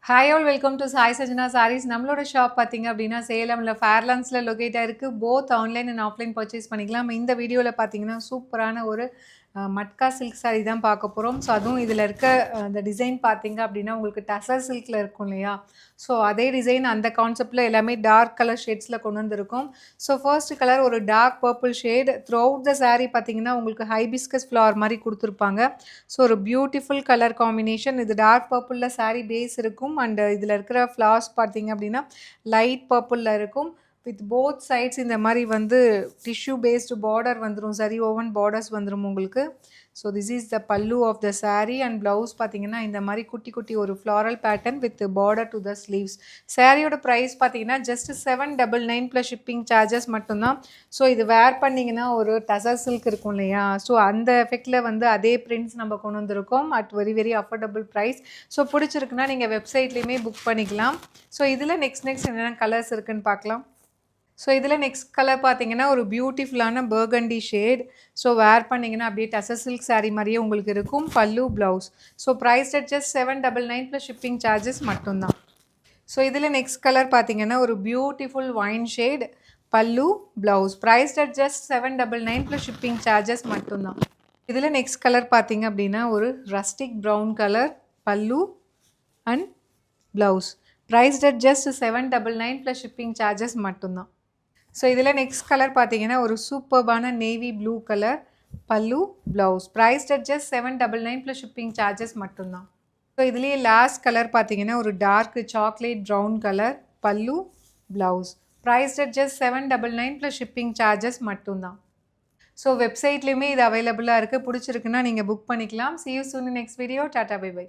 Hi all welcome to Sai Sajana sarees. நம்மளோட shop பார்த்தீங்க அப்படின்னா சேலம்ல ஃபேர்லாண்ட்ஸில் லொக்கேட் ஆயிருக்கு. Both online and offline purchase பண்ணிக்கலாம். இந்த வீடியோவில் பார்த்தீங்கன்னா சூப்பரான ஒரு மட்கா சில்க் சாரீ தான் பார்க்க போகிறோம். ஸோ அதுவும் இதில் இருக்க அந்த டிசைன் பார்த்தீங்க அப்படின்னா உங்களுக்கு டசர் சில்கில் இருக்கும் இல்லையா? ஸோ அதே டிசைன் அந்த கான்செப்டில் எல்லாமே டார்க் கலர் ஷேட்ஸில் கொண்டு வந்திருக்கும். ஸோ ஃபர்ஸ்ட் கலர் ஒரு dark purple shade. Throughout the saree பார்த்தீங்கன்னா உங்களுக்கு ஹைபிஸ்கஸ் ஃப்ளவர் மாதிரி கொடுத்துருப்பாங்க. ஸோ ஒரு பியூட்டிஃபுல் கலர் காம்பினேஷன். இது டார்க் பர்பிளில் சாரீ பேஸ் இருக்கும் அண்ட் இதில் இருக்கிற ஃப்ளவர்ஸ் பார்த்தீங்க அப்படின்னா லைட் பர்பிளில் இருக்கும். வித் போத் சைட்ஸ் இந்த மாதிரி வந்து டிஷ்யூ பேஸ்டு பார்டர் வந்துடும். சரி ஓவன் பார்டர்ஸ் வந்துடும் உங்களுக்கு. So this is the pallu of the saree and blouse பார்த்தீங்கன்னா இந்த மாதிரி குட்டி குட்டி ஒரு floral pattern with border to the sleeves. சாரியோட ப்ரைஸ் பார்த்தீங்கன்னா ஜஸ்ட் 799 ப்ளஸ் ஷிப்பிங் சார்ஜஸ் மட்டும்தான். ஸோ இது வேர் பண்ணிங்கன்னா ஒரு டசர் சில்க் இருக்கும் இல்லையா? ஸோ அந்த எஃபெக்டில் வந்து அதே பிரிண்ட்ஸ் நம்ம கொண்டு வந்திருக்கோம் at very very affordable price. So பிடிச்சிருக்குன்னா நீங்கள் வெப்சைட்லேயுமே புக் பண்ணிக்கலாம். ஸோ இதில் நெக்ஸ்ட் என்னென்ன கலர்ஸ் இருக்குதுன்னு பார்க்கலாம். ஸோ இதில் நெக்ஸ்ட் கலர் பார்த்தீங்கன்னா ஒரு பியூட்டிஃபுல்லான பர்கண்டி ஷேட். ஸோ வேர் பண்ணிங்கன்னா அப்படியே டசர் சில்க் சாரீ மாதிரியே உங்களுக்கு இருக்கும். Pallu blouse. So price at just 799 plus shipping charges மட்டும்தான். ஸோ இதில் நெக்ஸ்ட் கலர் பார்த்தீங்கன்னா ஒரு beautiful wine shade. Pallu blouse. Price at just 799 plus shipping charges மட்டும்தான். இதில் நெக்ஸ்ட் கலர் பார்த்தீங்க அப்படின்னா ஒரு rustic brown colour. Pallu and blouse. Price at just 799 plus shipping charges மட்டும்தான். ஸோ இதில் நெக்ஸ்ட் கலர் பார்த்தீங்கன்னா ஒரு சூப்பர்பான நேவி ப்ளூ கலர். பல்லு blouse. Price at just 799 plus shipping charges மட்டும்தான். ஸோ இதுலேயே லாஸ்ட் கலர் பார்த்தீங்கன்னா ஒரு டார்க் சாக்லேட் ப்ரௌன் கலர். பல்லு blouse. Price at just 799 plus shipping charges மட்டும்தான். ஸோ வெப்சைட்லேயுமே இது அவைலபிளாக இருக்குது. பிடிச்சிருக்குன்னா நீங்கள் புக் பண்ணிக்கலாம். See you soon in next video. Tata bye by.